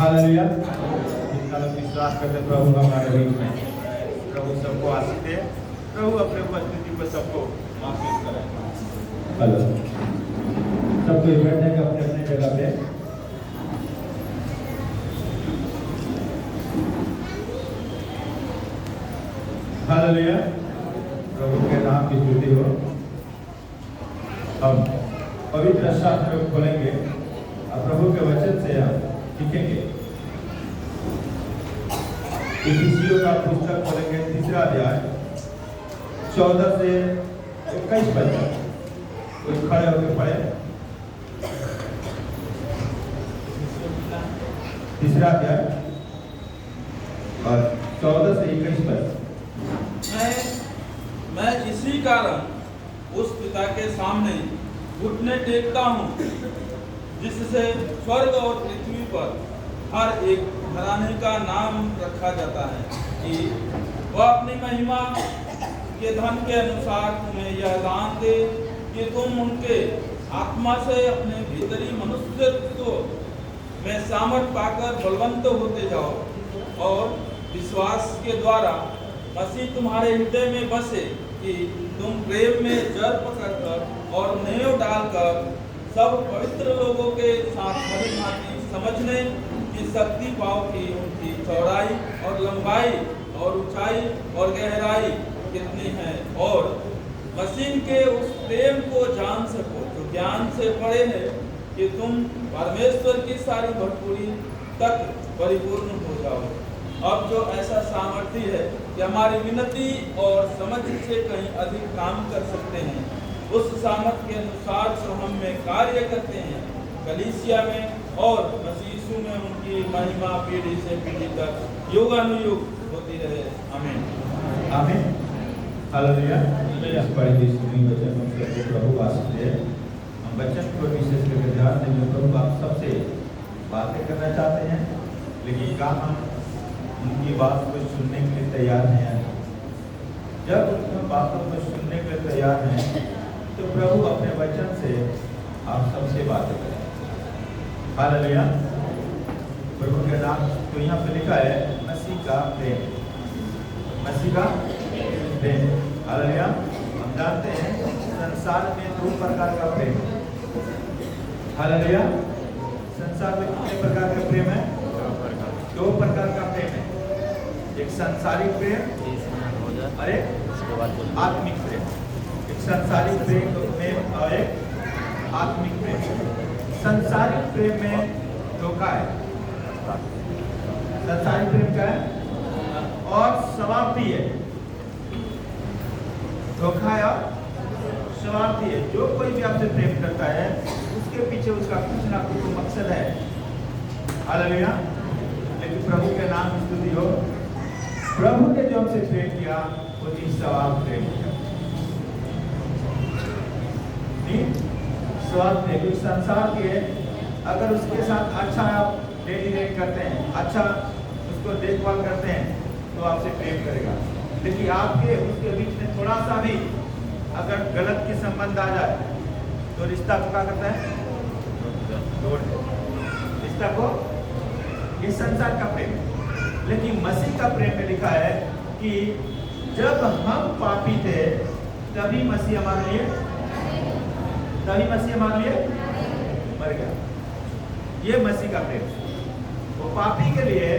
Hallelujah. जितना लोग विश्वास करते प्रभु हमारे बीच में, प्रभु सबको आशीष दे, प्रभु अपने उपस्थिति पर सबको माफी करे। हेलो, सब कोई बैठने का अपने अपने जगह पे। हालेलुया, प्रभु के नाम की स्तुति हो। हम पवित्र शास्त्र को खोलेंगे और प्रभु के वचन से हम सीखेंगे। इफिसियों का पुस्तक खोलेंगे, 3 अध्याय 14 से 21 पद तक। कोई खड़े होकर पढ़े। 3 अध्याय और 14 से 21 पद। मैं इसी कारण उस पिता के सामने घुटने टेकता हूँ जिससे स्वर्ग और पृथ्वी पर हर एक घराने का नाम रखा जाता है कि वह अपनी महिमा के धन के अनुसार तुम्हें यह दान दे कि तुम उनके आत्मा से अपने भीतरी मनुष्यत्व में सामर्थ पाकर बलवंत होते जाओ और विश्वास के द्वारा मसीह तुम्हारे हृदय में बसे कि तुम प्रेम में जड़ पकड़कर और नेव डालकर सब पवित्र लोगों के साथ भली भांति समझने की शक्ति पाओ कि उनकी चौड़ाई और लंबाई और ऊंचाई और गहराई कितनी है, और मसीह के उस प्रेम को जान सको जो ज्ञान से बड़े है, कि तुम परमेश्वर की सारी भरपूरी तक परिपूर्ण हो जाओ। अब जो ऐसा सामर्थ्य है कि हमारी विनती और समझ से कहीं अधिक काम कर सकते हैं, उस सामर्थ्य के अनुसार जो हम में कार्य करते हैं कलीसिया में और मसीह यीशु में उनकी महिमा पीढ़ी से पीढ़ी तक युगानुयुग होती रहे। आमीन। आमीन। हालेलुया। इस बड़ी सुनी वचन हम सबको प्रभु आशीष दे। हम वचन को विशेष करके ध्यान देंगे। प्रभु आप सबसे बातें करना चाहते हैं, लेकिन क्या हम उनकी बात को सुनने के लिए तैयार हैं? जब उन बातों को सुनने के लिए तैयार हैं, तो प्रभु अपने वचन से आप सबसे बातें करें। हालेलुया। प्रभु के नाम। तो यहाँ पे लिखा है मसीह का प्रेम, मसीह का प्रेम। हालेलुया। हम जानते हैं संसार में 2 प्रकार का प्रेम। हालेलुया। संसार में कितने प्रकार का प्रेम है? 2 प्रकार का प्रेम है। एक सांसारिक प्रेम और एक आत्मिक प्रेम। एक सांसारिक प्रेम और एक आत्मिक प्रेम। सांसारिक प्रेम में धोखा है। संसारिक प्रेम क्या है? और समाप्ति है, धोखा है और समाप्ति है। जो कोई भी आपसे प्रेम करता है उसके पीछे उसका कुछ ना कुछ मकसद है। हालेलुया। लेकिन प्रभु के नाम की स्तुति हो, प्रभु ने जो हमसे प्रेम किया वो निस्वार्थ प्रेम किया। स्वार्थ प्रेम संसार के, अगर उसके साथ अच्छा आप डेली रेट करते हैं, अच्छा उसको देखभाल करते हैं तो आपसे प्रेम करेगा। लेकिन आपके उसके बीच में थोड़ा सा भी अगर गलत की संबंध आ जाए तो रिश्ता को क्या करता है? तोड़ देता है रिश्ता को। ये संसार का प्रेम है। लेकिन मसीह का प्रेम में लिखा है कि जब हम पापी थे तभी मसीह हमारे लिए मर गया। ये मसीह का प्रेम, वो पापी के लिए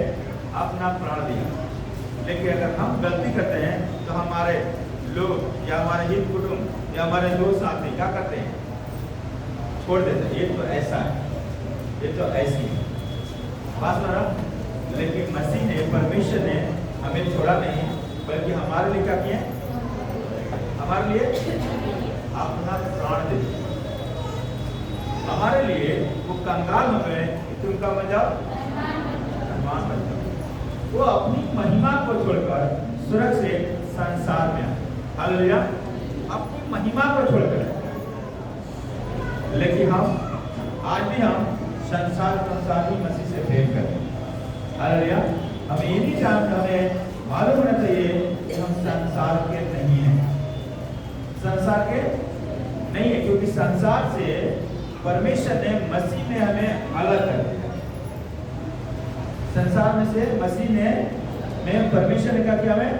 अपना प्राण दिया। लेकिन अगर हम गलती करते हैं तो हमारे लोग या हमारे हित कुटुंब या हमारे दोस्त साथी क्या करते हैं? छोड़ देते हैं। ये तो ऐसा है, ये तो ऐसी है, बात हो रहा। लेकिन मसीह ने, परमेश्वर ने हमें छोड़ा नहीं, बल्कि हमारे लिए क्या किए? हमारे लिए अपना प्राण दे दिया। हमारे लिए वो कंगाल हो गए कि तुम का बन जाओ, धनवान बन जाओ। वो अपनी महिमा को छोड़कर सुरक्षित संसार में, हालेलुया, अपनी महिमा को छोड़कर। लेकिन हम आज भी हम संसार ही मसीह से प्रेम करते हैं। हालेलुया। हमें ये नहीं जानते, हमें मालूम होना चाहिए कि हम संसार के नहीं हैं, संसार के नहीं है, क्योंकि संसार से परमेश्वर ने मसीह में हमें अलग कर दिया। संसार में से मसीह ने परमेश्वर ने क्या किया? हमें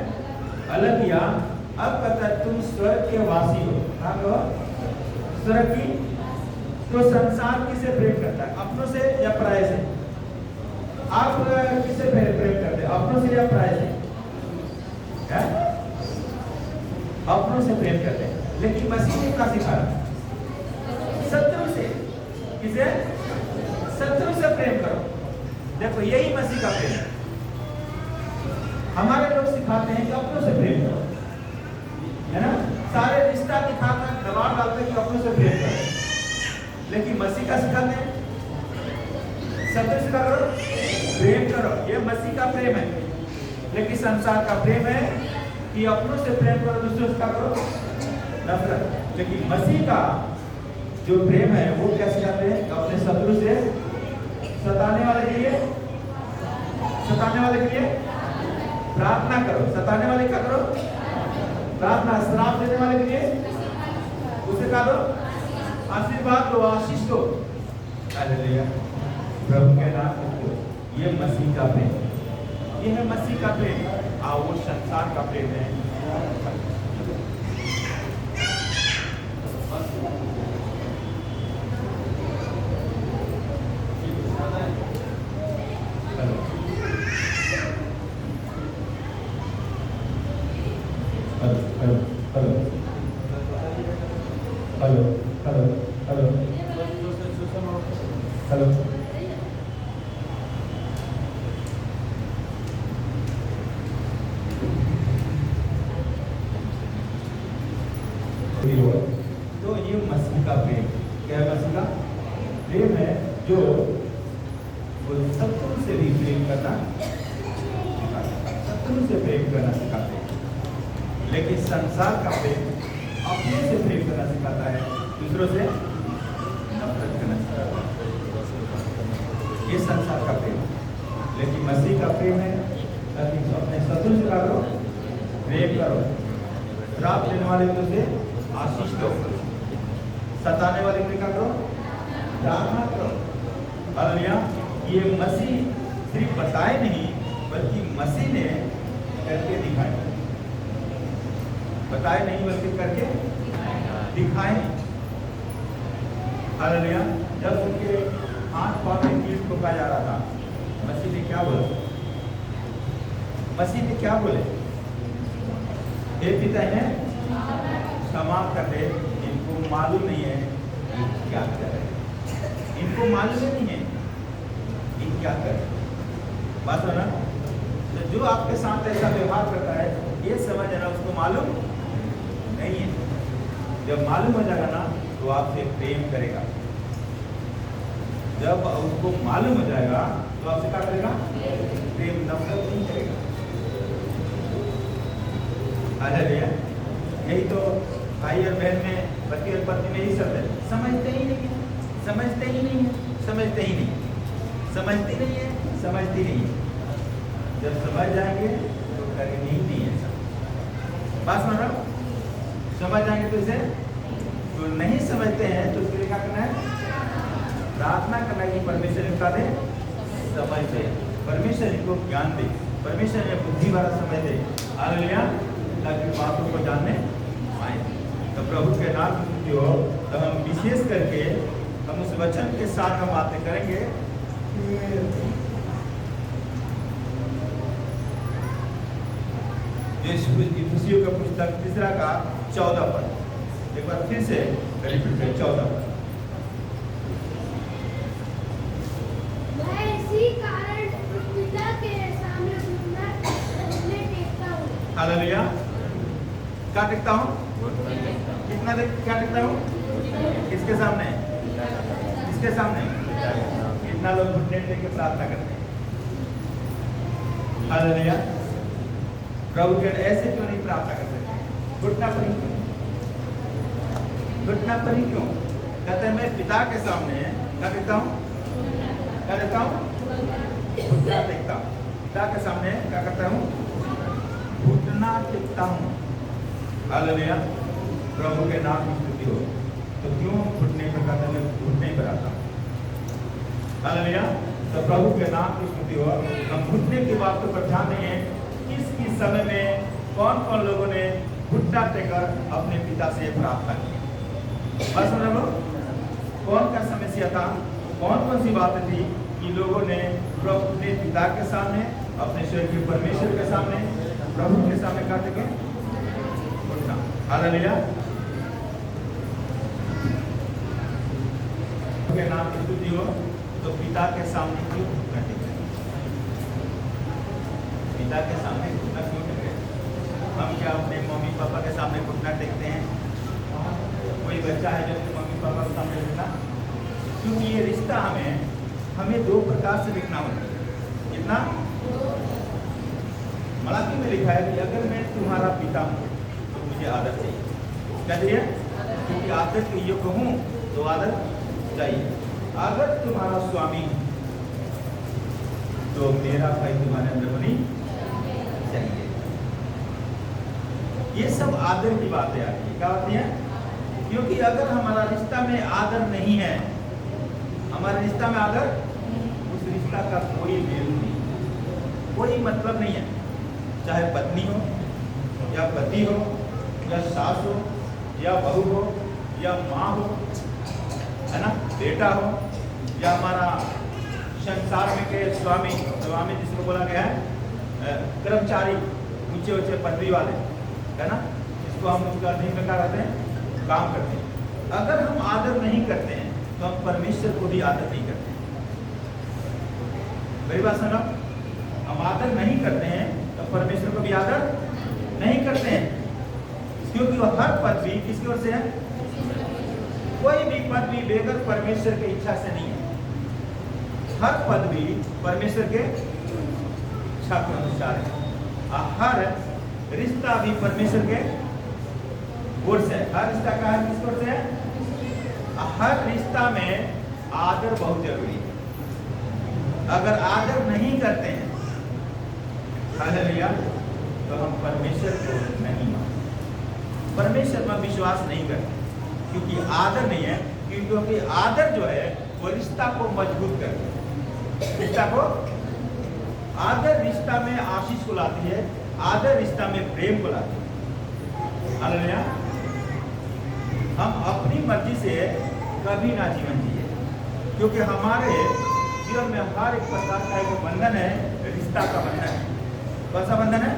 अलग किया। अब कहता है तुम स्वर्ग के वासी हो। कहाँ हो? स्वर्ग की। तो संसार किसे प्रेम करता है? अपनों से या पराये से? आप किसे प्रेम करते हैं? अपनों से या पराये से? अपनों से प्रेम करते हैं। लेकिन मसीह ने क्या सिखाया? शत्रु से। किसे? शत्रु से प्रेम करो। देखो यही मसीह का प्रेम है। हमारे लोग सिखाते हैं कि अपनों से प्रेम करो, है ना? सारे रिश्ता दिखाकर दबाव डालते हैं कि अपनों से प्रेम करो। लेकिन मसीह का सिखाते हैं शत्रु से क्या करो? प्रेम करो। ये मसीह का प्रेम है। लेकिन संसार का प्रेम है कि अपनों से प्रेम करो, दूसरों से क्या करो? नफरत। लेकिन मसीह का जो प्रेम है वो क्या सिखाते हैं? अपने शत्रु से, सताने वाले के लिए प्रार्थना करो। सताने वाले क्या करो? प्रार्थना। श्राप देने वाले के लिए उसे क्या दो? आशीर्वाद दो, आशीष दो। हालेलुया। प्रभु के नाम को। ये मसीह का प्रेम, ये है मसीह का प्रेम। और वो संसार का प्रेम है। तो ये मसीह का प्रेम क्या है? मसीह का प्रेम है जो वो शत्रु से भी प्रेम करना, शत्रु से प्रेम करना सिखाते हैं। लेकिन संसार का प्रेम अपने से प्रेम करना सिखाता है, दूसरों से नफरत करना सिखाता है। ये संसार का प्रेम। लेकिन मसीह का प्रेम है ताकि अपने शत्रु से करो, प्रेम करो। श्राप देने वाले को से आशीष दो, सताने वाले को क्या करो? प्रार्थना करो। हालेलुया। ये मसीह सिर्फ बताए नहीं, बल्कि मसीह ने करके दिखाए। बताए नहीं बल्कि करके दिखाए। हालेलुया। जब उनके हाथ पांव में कील ठोका जा रहा था, मसीह ने क्या बोला? मसीह ने क्या बोले? हे पिता है क्षमा कर दे, इनको मालूम नहीं है ये क्या कर रहे हैं। इनको मालूम नहीं है ये क्या कर रहे हैं। बात है ना। तो जो आपके साथ ऐसा व्यवहार करता है, ये समझ है ना, उसको मालूम नहीं है। जब मालूम हो जाएगा ना तो आपसे प्रेम करेगा। जब उसको मालूम हो जाएगा तो आपसे क्या करेगा? प्रेम, नफरत नहीं करेगा। हालेलुया। यही तो भाई और बहन में, पति और पत्नी में यही सब है। समझते ही नहीं है, समझते ही नहीं है, समझते ही नहीं, समझती नहीं है, समझती नहीं है। जब समझ जाएंगे तो करेंगे ही नहीं है सब। बात सुन रहा हूँ? समझ जाएंगे तो इसे, जो नहीं समझते हैं तो उसके लिए क्या करना है? प्रार्थना करना कि परमेश्वर इनका दे समझ दे, परमेश्वर इनको ज्ञान दे, परमेश्वर इन्हें बुद्धि वाला समझ दे। हालेलुया। ताकि बातों को जानने पाए। तो प्रभु के नाम की स्तुति हो। तो हम विशेष करके हम उस वचन के साथ हम बातें करेंगे। इफिसियों का पुस्तक 3 का 14 पद, एक बार फिर से रिपीट करें, 14 पद। हालेलुया। क्या टिकता हूँ? कितना क्या टिकता हूँ? किसके सामने? किसके सामने? कितना लोग घुटने टेक के प्रार्थना करते हैं? हालेलुया। प्रभु के ऐसे क्यों नहीं प्रार्थना करते? घुटना पर ही क्यों? घुटना पर ही क्यों? कहते हैं मैं पिता के सामने क्या टिकता हूँ? क्या टिकता हूँ? घुटना टेकता हूँ। पिता के सामने क्या करता हूँ? घुटना टेकता हूँ। हालेलुया। प्रभु के नाम की स्तुति हो। तो क्यों घुटने पर कहते हैं? घुटने पर आता हूँ। हालेलुया। तो प्रभु के नाम की स्तुति हो। हम घुटने की बातों पर ध्यान देंगे। किस समय में कौन कौन लोगों ने घुटना टेकर अपने पिता से प्रार्थना की? बस समझ लो, कौन का समस्या था, कौन कौन सी बातें थी कि लोगों ने अपने पिता के सामने, अपने स्वर्गीय परमेश्वर के सामने, प्रभु के सामने क्या टेके? घुटना। हालेलुया। के नाम की स्तुति हो। तो पिता के सामने क्यों घुटना टेके? पिता के सामने घुटना क्यों टेके? हम क्या अपने मम्मी पापा के सामने घुटना टेकते हैं? कोई बच्चा है जो अपने मम्मी पापा के सामने घुटना? क्योंकि ये रिश्ता हमें 2 प्रकार से दिखना होता है। कितना? मलाकी में लिखा है कि अगर मैं तुम्हारा पिता हूँ तो मुझे आदर चाहिए। क्या चाहिए? क्योंकि आदर के योग्य हूँ तो आदर चाहिए। अगर तुम्हारा स्वामी हूँ तो मेरा भाई तुम्हारे अंदर होनी चाहिए। ये सब आदर की बातें आती है। क्या होती है? क्योंकि अगर हमारा रिश्ता में आदर नहीं है, हमारे रिश्ता में आदर, उस रिश्ता का कोई वैल्यू नहीं, कोई मतलब नहीं है। चाहे पत्नी हो या पति हो या सास हो या बहू हो या माँ हो, है ना, बेटा हो, या हमारा संसार में के स्वामी जिसको बोला गया है कर्मचारी, ऊंचे ऊंचे पदवी वाले, है ना, जिसको हम उसका अधीन में क्या करते हैं? काम करते हैं। अगर हम आदर नहीं करते हैं तो हम परमेश्वर को भी आदर नहीं करते। मेरी बात सुनो, हम आदर नहीं करते हैं तो परमेश्वर को भी आदर नहीं करते हैं। क्योंकि वो हर पदवी किसकी ओर से है? कोई भी पदवी बेगर परमेश्वर की इच्छा से नहीं है। हर पदवी परमेश्वर के इच्छा के अनुसार है। हर रिश्ता भी परमेश्वर के ओर से है। हर रिश्ता का है किसकी ओर से है? हर रिश्ता में आदर बहुत जरूरी है। अगर आदर नहीं करते हैं, हालेलुया, तो हम परमेश्वर को नहीं मानते, परमेश्वर पर विश्वास नहीं करते। क्योंकि आदर नहीं है, क्योंकि आदर जो है वो रिश्ता को मजबूत करती है। रिश्ता को, आदर रिश्ता में आशीष को लाती है, आदर रिश्ता में प्रेम को लाती है। हालेलुया। हम अपनी मर्जी से कभी ना जीवन जिए, क्योंकि हमारे जीवन में हर एक प्रकार का एक बंधन है, रिश्ता का बंधन है। कौन सा बंधन है?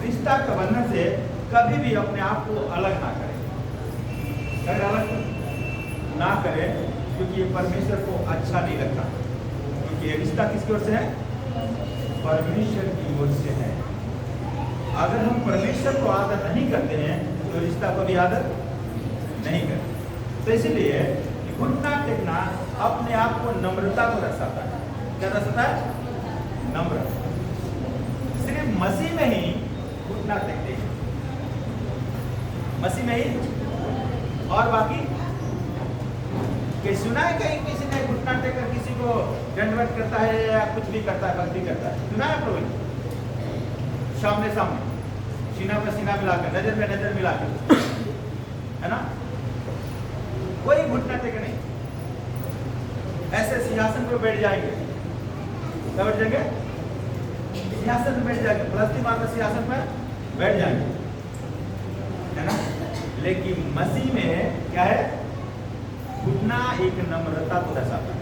रिश्ता का बंधन से कभी भी अपने आप को अलग ना करें। अगर अलग ना करें, क्योंकि ये परमेश्वर को अच्छा नहीं लगता। क्योंकि ये रिश्ता किसकी ओर से है? परमेश्वर की ओर से है। अगर हम परमेश्वर को आदर नहीं करते हैं तो रिश्ता को भी आदर नहीं करते। तो इसलिए घुटना टेकना अपने आप को नम्रता को दर्शाता है। क्या दर्शाता है? नम्र। सिर्फ मसीह में ही घुटना टेकते हैं, मसीह में ही। और बाकी कि सुना है कहीं किसी ने घुटना टेककर किसी को दंडवत करता है या कुछ भी करता है, भक्ति करता है? सुना है प्रभु? सामने सामने, सीना पे सीना मिलाकर, नजर पे नजर मिलाकर, है ना? कोई घुटना टेक नहीं। ऐसे सिंहासन पर बैठ जाएंगे, क्या बैठ जाएंगे? सिंहासन पर बैठ जाएंगे, फलस्तीन माता सिंहासन पर बैठ जाएंगे, है ना? लेकिन मसीह में क्या है? घुटना एक नम्रता को दर्शाता है,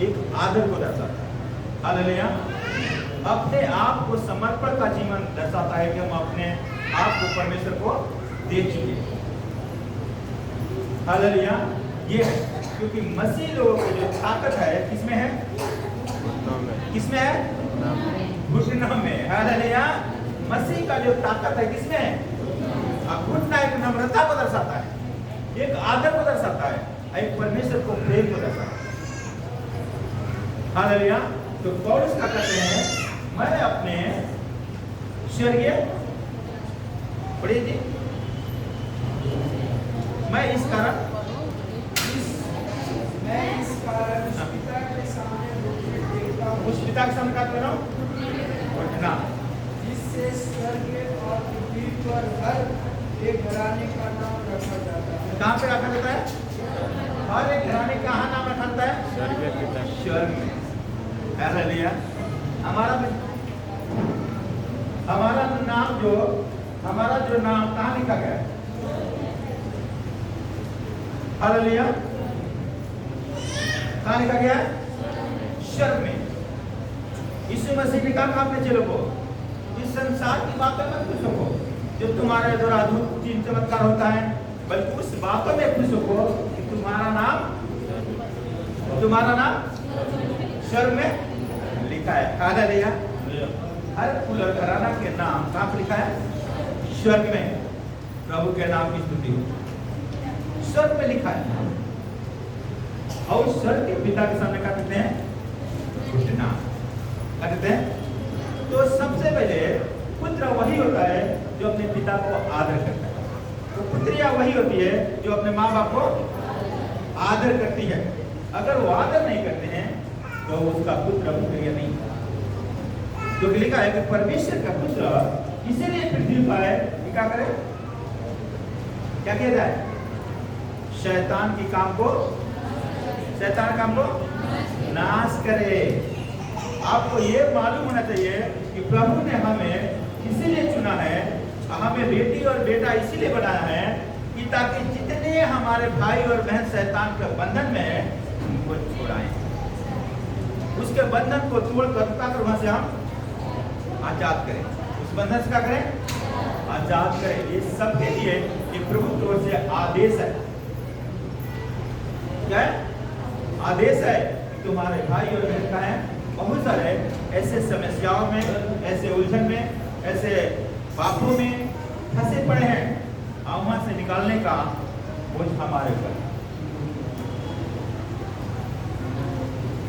एक आदर को दर्शाता है। हालेलुया। अपने आप को समर्पण का जीवन दर्शाता है कि हम अपने आप को परमेश्वर को दे चुके। हालेलुया। ये है क्योंकि मसीह लोगों को जो ताकत है किसमें है? किसमें है? घुटना में। हालेलुया। मसीह का जो ताकत है किसमें है? घुटना एक नम्रता को दर्शाता है, एक आदर को दर्शाता है, एक परमेश्वर को प्रेम को दर्शाता है। हालेलुया। तो पौलुस क्या कहते हैं? मैं अपने स्वर्गीय पढ़िए जी, मैं इस कारण पिता के सामने घुटने टेकता हूं, उस पिता के सामने क्या कर रहा हूँ? घुटना, जिससे स्वर्ग और पृथ्वी पर हर एक घराने का नाम रखा जाता है। कहाँ पे रखा जाता है? हर एक घराने का कहाँ नाम रखा जाता है? स्वर्ग में। हालेलुया। हमारा जो नाम कहाँ लिखा गया है? हालेलुया। कहाँ लिखा गया है? स्वर्ग में। यीशु मसीह ने कहा अपने चेलों को, इस संसार की बातों में खुश हो, जो तुम्हारे द्वारा अद्भुत चिन्ह चमत्कार होता है, बल्कि उस बातों में खुश हो कि तुम्हारा नाम स्वर्ग में लिखा है। हालेलुया। हर कुल और घराना के नाम कहाँ पर लिखा है? स्वर्ग में। प्रभु के नाम की स्तुति हो। स्वर्ग में लिखा है। और स्वर्ग के पिता के सामने क्या कहते हैं? घुटना। क्या कहते हैं? तो सबसे पहले पुत्र वही होता है जो अपने पिता को आदर करता है। तो पुत्रिया वही होती है जो अपने माँ बाप को आदर करती है। अगर वो आदर नहीं करते हैं तो उसका पुत्र पुत्रिया नहीं। क्योंकि लिखा है कि परमेश्वर का पुत्र इसीलिए पृथ्वी पर है कि क्या करे? क्या किया जाए? शैतान काम को नाश करे। आपको ये मालूम होना चाहिए कि प्रभु ने हमें इसीलिए चुना है, हमें बेटी और बेटा इसीलिए बनाया है कि ताकि जितने हमारे भाई और बहन शैतान के बंधन में है उनको छुड़ाएं, उसके बंधन को तोड़कर वहां से हम आजाद करें। उस बंधन से क्या करें? आजाद करें। ये सबके लिए ये प्रभु की ओर से आदेश है। क्या है? आदेश है कि तुम्हारे भाई और बहन का है बहुत सारे ऐसे समस्याओं में, ऐसे उलझन में, ऐसे पापों में फंसे पड़े हैं, और वहां से निकालने का बोझ हमारे ऊपर।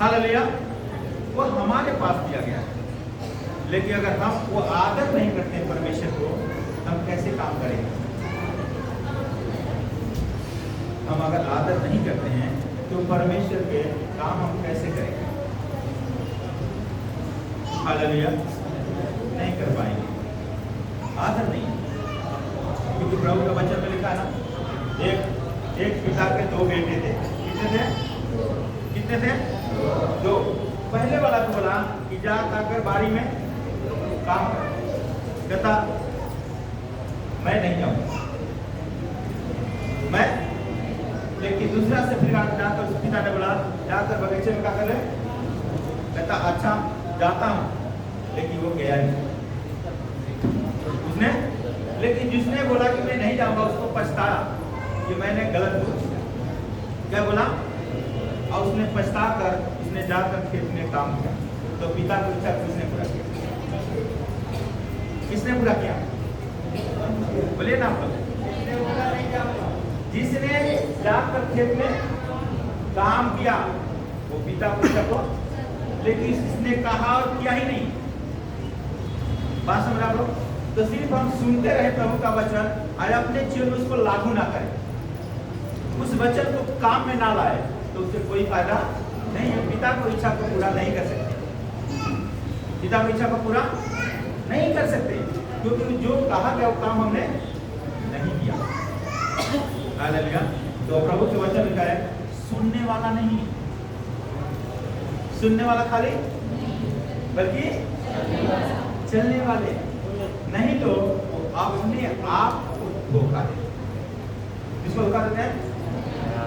हालेलुया। वो हमारे पास दिया गया है, लेकिन अगर हम वो आदर नहीं करते परमेश्वर को, हम कैसे काम करेंगे? हम अगर आदर नहीं करते हैं तो परमेश्वर के काम हम कैसे करेंगे? हालेलुया। नहीं कर पाएंगे, आदर नहीं। क्योंकि प्रभु का वचन में लिखा है ना, एक पिता के दो बेटे थे। कितने थे? दो। पहले वाला को बोला कि जा कर बारी में काम कर, कहता मैं नहीं जाऊंगा मैं। लेकिन दूसरा से फिर जाकर उस पिता ने बोला जाकर बगीचे में क्या कर ले? कहता अच्छा जाता हूं, लेकिन वो गया नहीं उसने। लेकिन जिसने बोला कि मैं नहीं जाऊंगा उसको पछताया कि मैंने गलत बोला। क्या बोला? और उसने पछता कर उसने जाकर खेत में काम किया, तो पिता को इच्छा उसने पूरा किया। किसने पूरा किया? बोलिए ना आप लोग। जिसने बोला नहीं जाऊंगा, जिसने जाकर खेत में काम किया वो पिता पुत्र को, लेकिन इसने कहा और किया ही नहीं। बात समझ आप लोग? तो सिर्फ हम सुनते रहे प्रभु का वचन और अपने जीवन में उसको लागू ना करें, उस वचन को काम में ना लाए, तो उससे कोई फायदा नहीं है। पिता को इच्छा को पूरा नहीं कर सकते, पिता को इच्छा को पूरा नहीं कर सकते, क्योंकि जो कहा गया वो काम हमने नहीं किया। हालेलुया। तो प्रभु के वचन लिखा है, सुनने वाला नहीं, सुनने वाला खाली, बल्कि चलने वाले नहीं, तो अपने आप को धोखा दे। किसको धोखा देते हैं?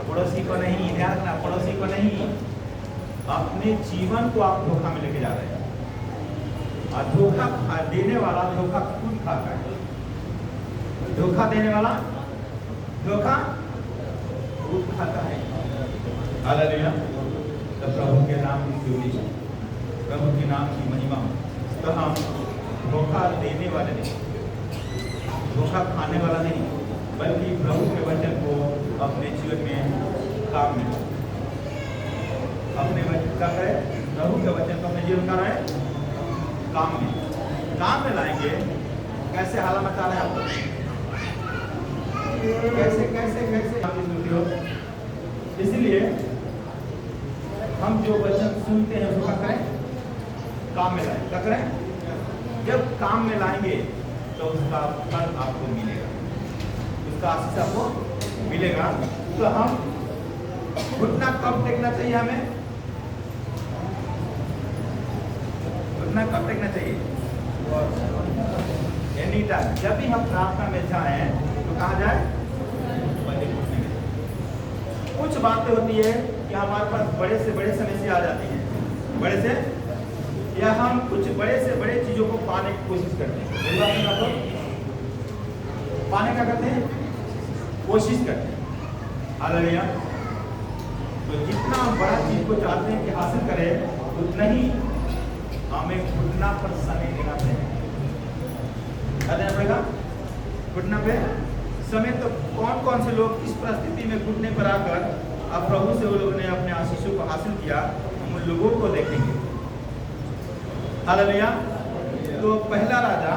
पड़ोसी को नहीं, ध्यान रखना, पड़ोसी को नहीं, अपने जीवन को आप धोखा में लेके जा रहे हैं। और धोखा देने वाला धोखा खुद खाता है, धोखा देने वाला धोखा खुद खाता है। हालेलुया। तो प्रभु के नाम की स्तुति, प्रभु के नाम की महिमा। तो हम धोखा देने वाले नहीं, धोखा खाने वाला नहीं, बल्कि प्रभु के वचन को अपने जीवन में काम में, अपने वचन का है, प्रभु के वचन को अपने जीवन का है काम में लाएंगे। कैसे हाला मचा रहे हैं आप लोग? कैसे कैसे कैसे आप सुनते हो? इसलिए हम जो वचन सुनते हैं उसको क्या करें? काम में लाएं। क्या करें? जब काम में लाएंगे तो उसका फल आपको मिलेगा, उसका आशीष आपको मिलेगा। तो हम घुटना कब टेकना चाहिए? हमें घुटना कब टेकना चाहिए? Any time. जब भी हम प्रार्थना में जाएं तो कहाँ जाए? पहले घुटने में। कुछ बातें होती है कि हमारे पास बड़े से बड़े समस्या आ जाती है, बड़े से, या हम कुछ बड़े से बड़े चीजों को पाने की कोशिश करते हैं। मेरी बात सुनो आप, पाने का करते हैं, कोशिश करते हैं। हालेलुया। तो जितना हम बड़ा चीज को चाहते हैं कि हासिल करें, उतना ही हमें घुटना पर समय देना पड़ेगा। घुटना पे समय। तो कौन कौन से लोग इस परिस्थिति में घुटने पर आकर अब प्रभु से वो लोगों ने अपने आशीषों को हासिल किया, हम उन लोगों को देखेंगे। हालेलुया। तो पहला राजा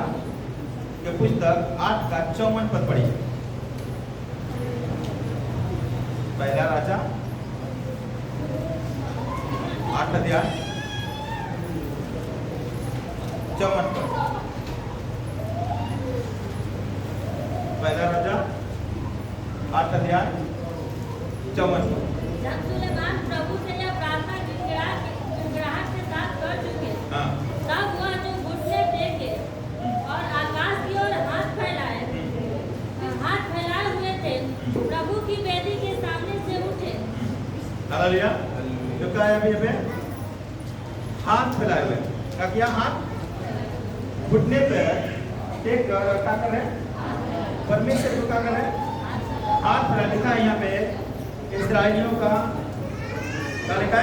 के पुस्तक 8 का 54 पद पढ़िए। पहला राजा 8 अध्याय 54 पद। पहला राजा 8 अध्याय 54 पद। जब सुलेमान प्रभु से यह प्रार्थना गिड़गिड़ाहट के साथ कर चुके, हाँ, तब वह जो घुटने टेके और आकाश की ओर हाथ फैलाए हुए थे, प्रभु की वेदी के सामने से उठे। हालेलुया। तो क्या है अभी? हाथ फैलाए हुए। क्या किया? हाथ घुटने पे टेक कर क्या कर रहे? परमेश्वर को क्या कर रहे? हाथ फैला। लिखा है यहाँ पे इस्राएलियों का, क्या लिखा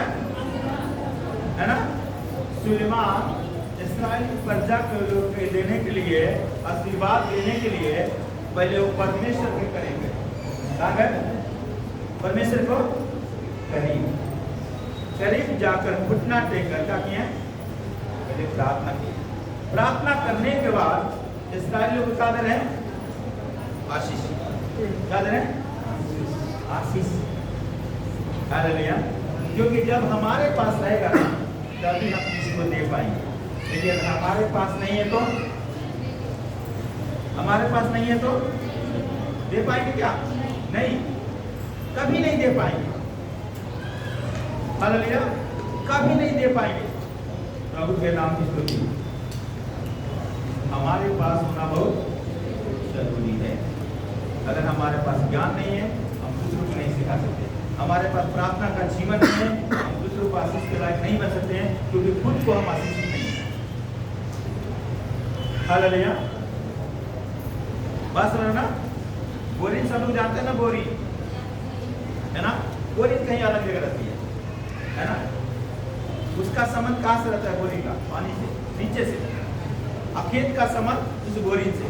है ना? सुलेमान इस्राएल की प्रजा को देने के लिए, आशीर्वाद देने के लिए पहले वो परमेश्वर के करेंगे। क्या कर? परमेश्वर को करीब जाकर घुटना टेककर क्या किए? पहले प्रार्थना की। प्रार्थना करने के बाद इस्राएलियों को क्या दे रहे हैं? आशीष। क्या दे रहे हैं? आशीष। हालेलुया। क्योंकि जब हमारे पास रहेगा तभी हम किसी को दे पाएंगे, लेकिन अगर हमारे पास नहीं है तो, हमारे पास नहीं है तो दे पाएंगे क्या? नहीं, कभी नहीं दे पाएंगे। हालेलुया। कभी नहीं दे पाएंगे। प्रभु के नाम की स्तुति। हमारे पास होना बहुत जरूरी है। अगर हमारे पास ज्ञान नहीं है, हम दूसरों को नहीं सिखा सकते। हमारे पास प्रार्थना का जीवन नहीं है, हम दूसरों को आशीष के लायक नहीं बन सकते हैं, क्योंकि खुद को हम आशीष नहीं हैं। हालेलुया। बात समझ ना? बोरी सब लोग जानते हैं ना, बोरी है ना? बोरी कहीं अलग जगह रहती है ना? उसका संबंध कहाँ से रहता है? बोरी का पानी से, नीचे से। अब खेत का संबंध उस बोरिंग से,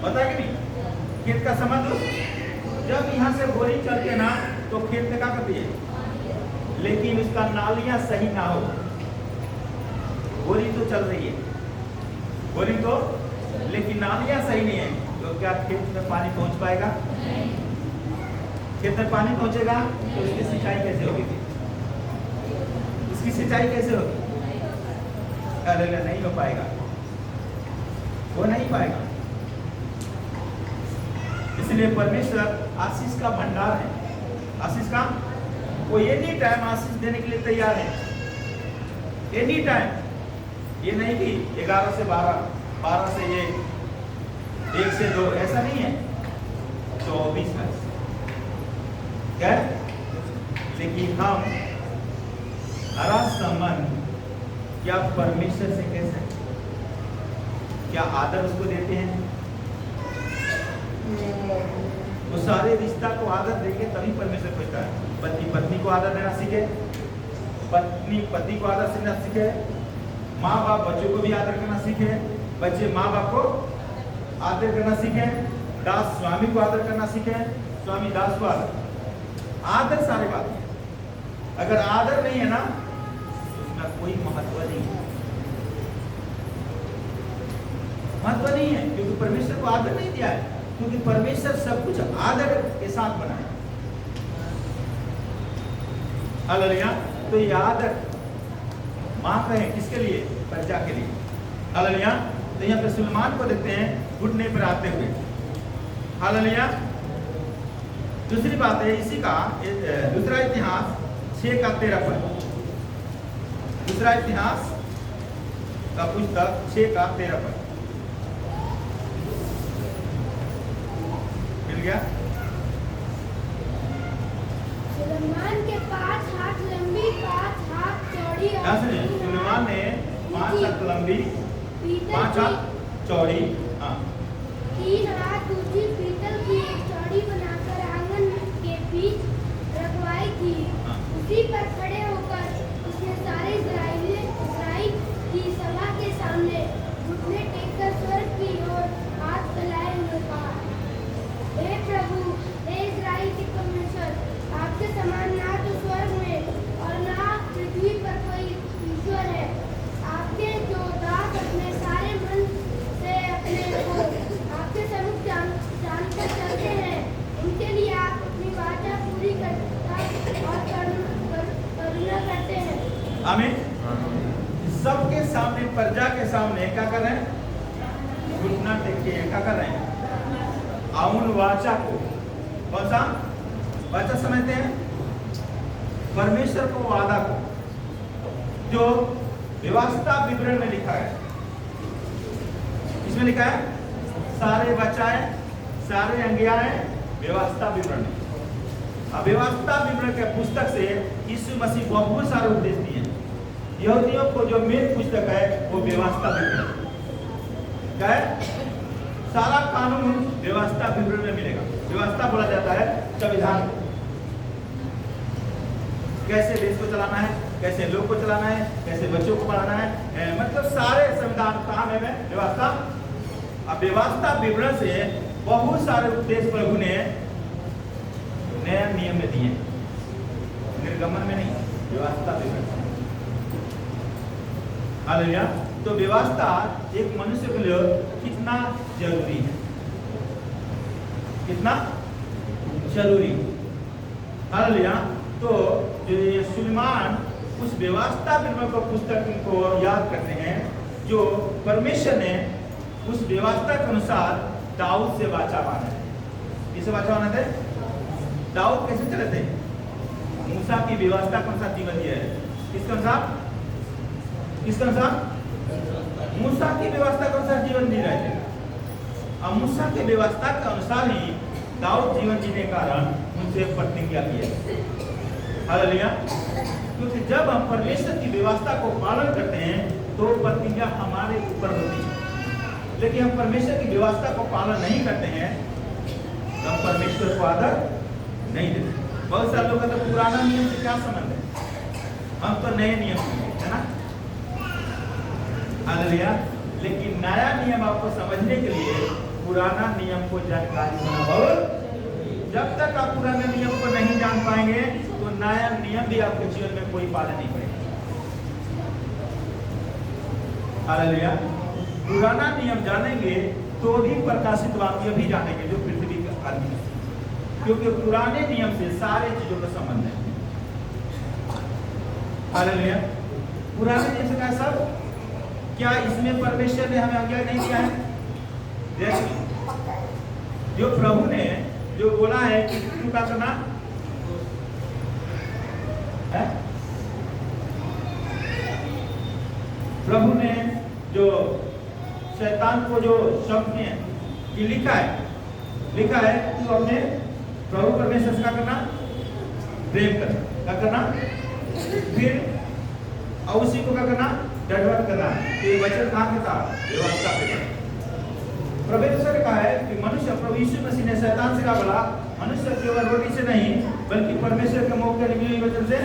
पता है कि नहीं? खेत का संबंध जब यहाँ से बोरिंग चलते ना तो खेत में क्या करती है, लेकिन उसका नालियां सही ना हो। बोरिंग तो चल रही है, बोरिंग तो, लेकिन नालियां सही नहीं है, तो क्या खेत में पानी पहुंच पाएगा? खेत में पानी पहुंचेगा तो इसकी सिंचाई कैसे होगी? इसकी सिंचाई कैसे होगी? अरे नहीं हो पाएगा, वो नहीं पाएगा। इसलिए परमेश्वर आशीष का भंडार है, आशीष का, वो एनी टाइम आशीष देने के लिए तैयार है, एनी टाइम। ये नहीं कि 11 से 12, 12 से ये 1 से 2, ऐसा नहीं है, 24 है क्या? लेकिन हम हरा संबंध क्या परमेश्वर से कैसे, क्या आदर उसको देते हैं? वो सारे रिश्ता को आदर देंगे तभी परमेश्वर पूछता है। पति पत्नी को आदर देना सीखे, पत्नी पति को आदर देना सीखे, माँ बाप बच्चों को भी आदर करना सीखे, बच्चे माँ बाप को आदर करना सीखे, दास स्वामी को आदर करना सीखे, स्वामी दास को आदर सारे बात है। अगर आदर नहीं है ना तो उसमें कोई महत्व नहीं है, महत्व नहीं है, क्योंकि परमेश्वर को आदर नहीं दिया है, क्योंकि परमेश्वर सब कुछ आदर के साथ बनाया। हालेलुया। तो ये आदर मांग रहे हैं किसके लिए? प्रजा के लिए। हालेलुया। तो यहाँ पे सुलेमान को देखते हैं घुटने पर आते हुए। हालेलुया। दूसरी बात है इसी का दूसरा इतिहास 6:13 पर, दूसरा इतिहास का पुस्तक 6:13 पर मिल गया। सुलेमान के 5 हाथ लंबी, 5 हाथ चौड़ी और सुलेमान ने 5 हाथ लंबी, 5 हाथ चौड़ी, 3 हाथ ऊंची पीतल की एक चौड़ी बनाकर आंगन के बीच रखवाई थी। उसी पर खड़े होकर उसने सारे इस्राएल की सभा के सामने घुटने टेककर स्वर्ग की ओर हाथ फैलाए हुए कहा, हे प्रभु, हे इस्राएल के परमेश्वर, आपके समान ना तो स्वर्ग में और ना पृथ्वी पर कोई ईश्वर है। आपके जो दास अपने सारे मन से अपने को आपके सम्मुख जानकर चलते हैं, उनके लिए आप अपनी वाचा पूरी करता और करुणा करते हैं। आमीन। सबके सामने, प्रजा के सामने क्या कर रहे हैं? घुटना टेक के क्या कर रहे हैं? आउन वाचा को, कौन सा वाचा समझते हैं? परमेश्वर को, वादा को, जो व्यवस्था विवरण में लिखा है। इसमें लिखा है सारे वचाएं, सारे आज्ञाएं व्यवस्था विवरण में। अब व्यवस्था विवरण के पुस्तक से यीशु मसीह बहुत सारे उपदेश दिए। यहूदियों को जो मेन पुस्तक है वो व्यवस्था विवरण क्या है? सारा कानून व्यवस्था विवरण में मिलेगा। व्यवस्था बोला जाता है संविधान। कैसे देश को चलाना है, कैसे लोग को चलाना है, कैसे बच्चों को पढ़ाना है, मतलब सारे संविधान कहाँ में व्यवस्था। अब व्यवस्था विवरण से बहुत सारे उपदेश प्रभु ने नया नियम में दिए, निर्गमन में नहीं, व्यवस्था विवरण। हालेलुया। तो व्यवस्था एक मनुष्य के लिए कितना जरूरी है, कितना जरूरी। हालेलुया। तो जो ये सुलेमान उस व्यवस्था विवरण को पुस्तक को याद करते हैं, जो परमेश्वर ने उस व्यवस्था के अनुसार दाऊद से वाचा बांधा है। किसे वाचा बांधा थे? दाऊद कैसे चले थे? मूसा की व्यवस्था के अनुसार जीवन दिया है। किसके अनुसार? किसके अनुसार? मूसा की व्यवस्था के अनुसार जीवन जी रहे थे। अब मूसा की व्यवस्था के अनुसार ही दाऊद जीवन जीने के कारण उनसे प्रतिज्ञा किया। हालेलुया। क्योंकि जब हम परमेश्वर की व्यवस्था को पालन करते हैं तो प्रतिज्ञा हमारे ऊपर होती है, लेकिन हम परमेश्वर की व्यवस्था को पालन नहीं करते हैं तो हम परमेश्वर को आदर नहीं देते। बहुत सारे लोग कहते हैं पुराना नियम से क्या संबंध है, हम तो नए नियम है ना। हालेलुया। लेकिन नया नियम आपको समझने के लिए पुराना नियम को जानकारी होना बहुत। जब तक आप पुराने नियम को नहीं जान पाएंगे तो नया नियम भी आपके जीवन में कोई पालन नहीं करेगा। हालेलुया। पुराना नियम जानेंगे तो भी प्रकाशित वाक्य भी जानेंगे जो पृथ्वी का आदमी, क्योंकि पुराने नियम से सारे चीजों का संबंध है। हालेलुया। पुराने नियम से क्या सब, क्या इसमें परमेश्वर ने हमें आज्ञा नहीं दिया है? देखिए, जो प्रभु ने जो बोला है कि तू क्या करना है, प्रभु ने जो शैतान को जो शब्द दिए कि लिखा है तू अपने प्रभु परमेश्वर से क्या करना, प्रेम करना, क्या करना, फिर और उसी को क्या करना, दंडवत करना। ये वचन कहाँ के था? व्यवस्था पे। परमेश्वर ने कहा है कि मनुष्य, प्रभु यीशु मसीह ने शैतान से कहा बोला, मनुष्य केवल रोटी से नहीं बल्कि परमेश्वर के मुख के निकले हुए वचन से,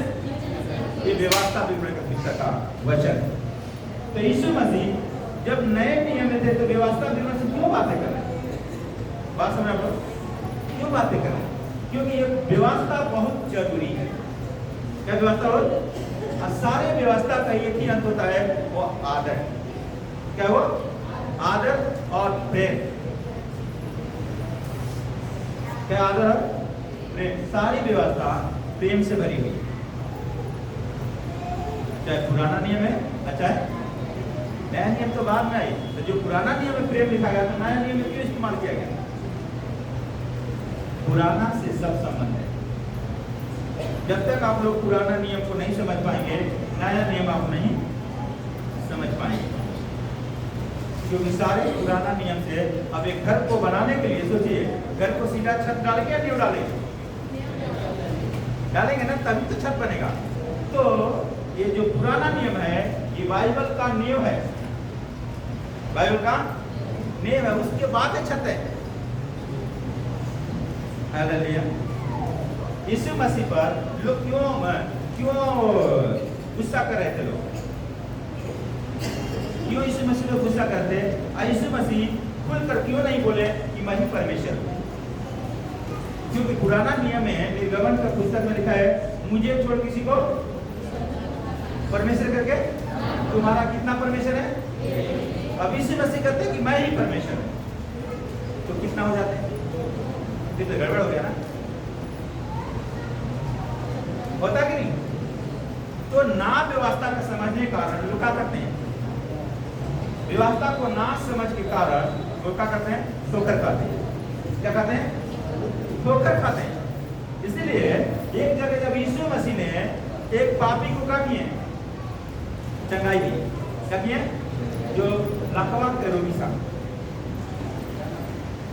ये व्यवस्था विवरण का वचन। तो यीशु मसीह जब नए नियम में थे तो व्यवस्था विवरण से क्यों बातें कर रहे हैं? बात समझ आप लोग? क्यों बातें कर रहे हैं? क्योंकि ये व्यवस्था बहुत जरूरी है। क्या व्यवस्था हो? सारे व्यवस्था का एक ही अंत होता है, वो आदर। क्या वो? आदर और प्रेम। क्या आदर और प्रेम? सारी व्यवस्था प्रेम से भरी हुई, चाहे पुराना नियम है, अच्छा है, नया नियम तो बाद में आई। तो जो पुराना नियम में प्रेम लिखा गया तो नया नियम में क्यों इस्तेमाल किया गया? पुराना से सब संबंध है। जब तक आप लोग पुराना नियम को नहीं समझ पाएंगे, नया नियम आप नहीं समझ पाएंगे। क्योंकि सारे पुराना नियम से, अब एक घर को बनाने के लिए सोचिए, घर को सीधा छत डालेंगे या नींव डालेंगे? डालेंगे ना, तभी तो छत बनेगा। तो ये जो पुराना नियम है ये बाइबल का नियम है, बाइबल का नियम है, उसके बाद छत है। हालेलुया। यीशु मसीह पर लोग क्यों गुस्सा कर रहे थे? लोग क्यों यीशु मसीह पर गुस्सा करते? यीशु मसीह खुलकर क्यों नहीं बोले कि मैं ही परमेश्वर हूं? क्योंकि पुराना नियम है, निर्गमन का पुस्तक में लिखा है, मुझे छोड़ किसी को परमेश्वर करके, तुम्हारा कितना परमेश्वर है? अब यीशु मसीह कहते हैं कि मैं ही परमेश्वर हूं, तो कितना हो जाते हैं? फिर तो गड़बड़ हो गया ना, होता कि नहीं? तो ना व्यवस्था का समझने के कारण लोग क्या करते हैं? व्यवस्था को ना समझ के कारण वो क्या करते हैं? ठोकर खाते हैं। क्या खाते हैं? ठोकर खाते हैं। इसलिए एक जगह जब यीशु मसीह ने एक पापी को क्या किए? चंगाई दी। क्या किए? जो लकवा के रोगी था,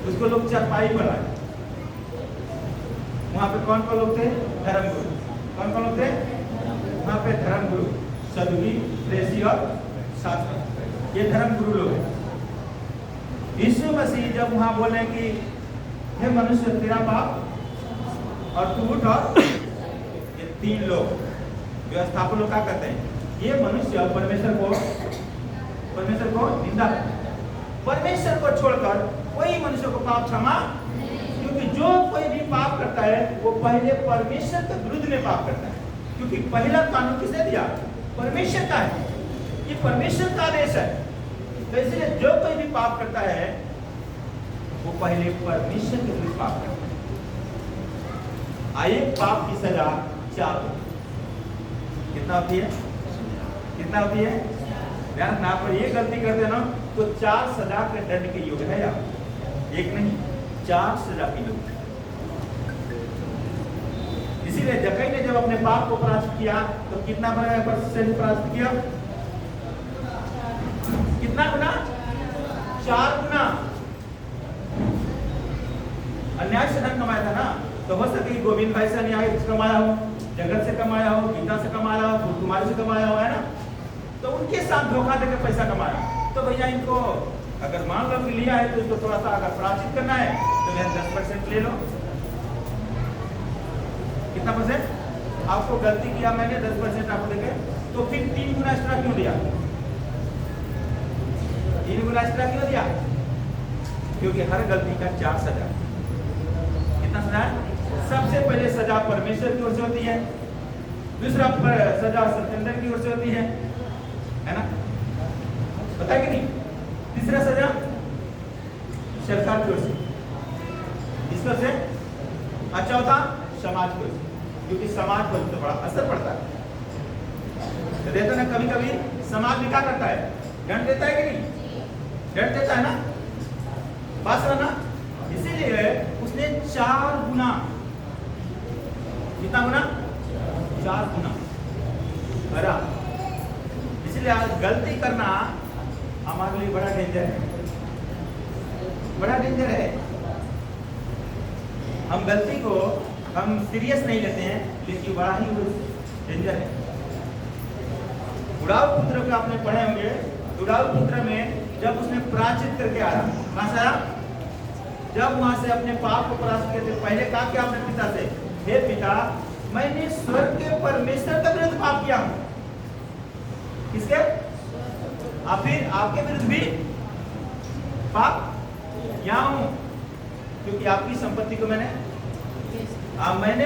उसको लोग चरपाई पर लाए। वहां पे कौन कौन लोग थे? धर्मगुरु। कौन कौन लोग थे वहां पे? धर्मगुरु, सदुकी, फरीसी और शास्त्री, ये धर्मगुरु लोग हैं। यीशु मसीह जब वहां बोले कि हे मनुष्य तेरा पाप और तू उठ, और ये तीन लोग व्यवस्थापक लोग क्या करते हैं? ये मनुष्य परमेश्वर को निंदा, परमेश्वर को छोड़कर कोई मनुष्य को पाप क्षमा, क्योंकि जो कोई भी पाप करता है वो पहले परमेश्वर के विरुद्ध में पाप करता है। क्योंकि पहला कानून किसने दिया? परमेश्वर का है, ये परमेश्वर का आदेश है। तो इसलिए जो कोई भी पाप करता है वो पहले परमेश्वर के विरुद्ध पाप करता है। आइए, पाप की सजा 4 कितना होती है? कितना होती है? ध्यान, आप ये गलती करते हैं ना तो 4 सजा के दंड के योग्य है आप, एक नहीं 4 सजा की योग्य। इसीलिए जक्कई ने जब अपने पाप को परास्त किया तो कितना परसेंट परास्त किया? कितना गुना? 4 गुना। अन्याय से धन कमाया था ना, तो हो सके गोविंद भाई से अन्याय कमाया हो, जगत से कमाया हो, गीता से कमाया हो, कुमारी से कमाया हो, है ना, तो उनके साथ धोखा देकर पैसा कमाया। तो भैया इनको अगर मान लो कि लिया है तो इसको थोड़ा सा अगर प्रायश्चित करना है तो मैं 10% ले लो। कितना परसेंट? आपको गलती किया मैंने, 10% आपको देंगे, तो फिर 3 गुना एक्स्ट्रा क्यों दिया? 3 गुना एक्स्ट्रा क्यों दिया? क्योंकि हर गलती का 4 सजा। कितना सजा है? सबसे पहले सजा परमेश्वर की ओर से होती है, दूसरा सजा सत्येंद्र की ओर से होती है ना? पता है कि नहीं? तीसरा सजा सरकार की ओर से, इसका से अच्छा होता समाज की ओर से, क्योंकि समाज पर तो बड़ा असर पड़ता है। तो देखो ना, कभी कभी समाज भी क्या करता है? दंड देता है कि नहीं? दंड देता है ना, बात ना। इसीलिए उसने 4 गुना, कितना गुना? 4 गुना भरा। इसलिए आज गलती करना हमारे लिए बड़ा डेंजर है, बड़ा डेंजर है। हम गलती को हम सीरियस नहीं लेते हैं, लेकिन बड़ा ही डेंजर है। उड़ाऊ पुत्र को आपने पढ़े होंगे। उड़ाऊ पुत्र में जब उसने प्रायश्चित करके आया, कहां से आया? जब वहां से अपने पाप को परास्त किए थे, पहले कहा क्या अपने पिता से? हे पिता, मैंने स्वर्ग के परमेश्वर के विरुद्ध पाप किया हूं। किसके? आप फिर आपके विरुद्ध भी पाप किया हूं, क्योंकि आपकी संपत्ति को मैंने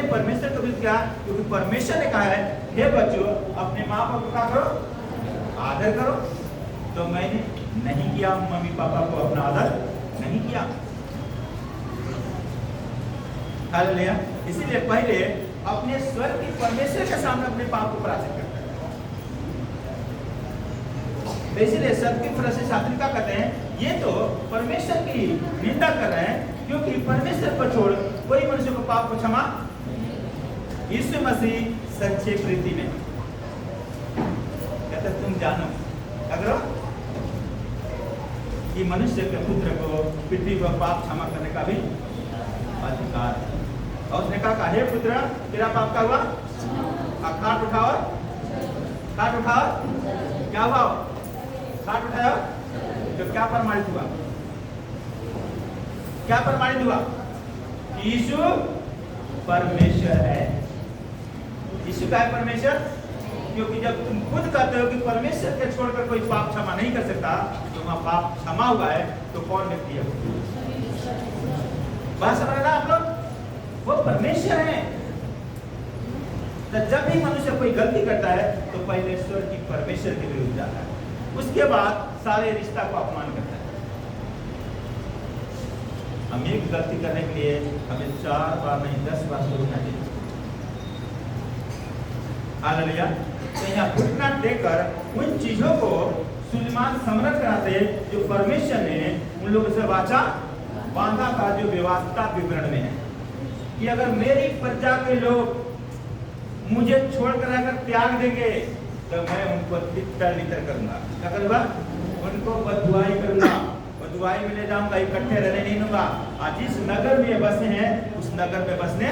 परमेश्वर के विरुद्ध किया, क्योंकि परमेश्वर ने कहा है हे बच्चों अपने माँ बाप को क्या करो? आदर करो। तो मैंने नहीं किया, मम्मी पापा को अपना आदर नहीं किया। हालेलुया। इसीलिए पहले अपने स्वर्ग के परमेश्वर के सामने अपने पाप को पराजित करता है। तो इसीलिए सत्य फरीसी शास्त्री क्या कहते हैं? ये तो परमेश्वर की निंदा कर रहे हैं, क्योंकि परमेश्वर को छोड़ कोई मनुष्य को पाप को क्षमा। यीशु मसीह सच्चे प्रीति में कहते तुम जानो अगर कि मनुष्य के पुत्र को पृथ्वी पर पाप क्षमा करने का भी अधिकार है। और उसने कहा हे पुत्र तेरा पाप का हुआ, खाट उठाओ, खाट उठाओ। क्या हुआ? खाट उठाओ। तो क्या प्रमाणित हुआ? क्या प्रमाणित हुआ? यीशु परमेश्वर है। यीशु का है परमेश्वर, क्योंकि जब तुम खुद कहते हो कि परमेश्वर के छोड़कर कोई पाप क्षमा नहीं कर सकता, तो वहां पाप क्षमा हुआ है, तो कौन व्यक्ति है? बात समझ रहे आप लोग? वो परमेश्वर है। तो जब भी मनुष्य कोई गलती करता है, तो पहले ईश्वर की परमेश्वर के विरुद्ध जाता है, उसके बाद सारे रिश्ता को अपमान करता है। हम एक गलती करने के लिए हमें 4 बार नहीं 10 बार सोचना चाहिए। हालेलुया। तो यहाँ घुटना देकर उन चीजों को सुलेमान स्मरण कराते जो परमेश्वर ने उन लोगों से वाचा बांधा था, जो व्यवस्था विवरण में है कि अगर मेरी प्रजा के लोग मुझे छोड़कर अगर त्याग देंगे तो मैं उनको तितर करूंगा। क्या करूंगा? उनको बदुआई करूंगा, बदुआई में ले जाऊंगा, इकट्ठे रहने नहीं दूंगा। आज जिस नगर में बसे हैं उस नगर में बसने।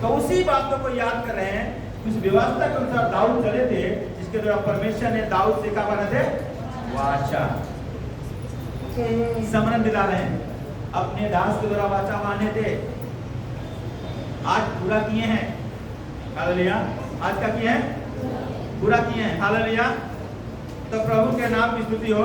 तो उसी बातों को याद कर रहे हैं। उस व्यवस्था के अनुसार दाऊद चले थे, जिसके द्वारा परमेश्वर ने दाऊद से क्या बना थे? वाचा स्मरण दिला रहे हैं। अपने दास के द्वारा वाचा बांधे थे, आज पूरा किए हैं। हालेलुया। आज क्या किए हैं? पूरा किए हैं। हालेलुया। तो प्रभु के नाम की स्तुति हो।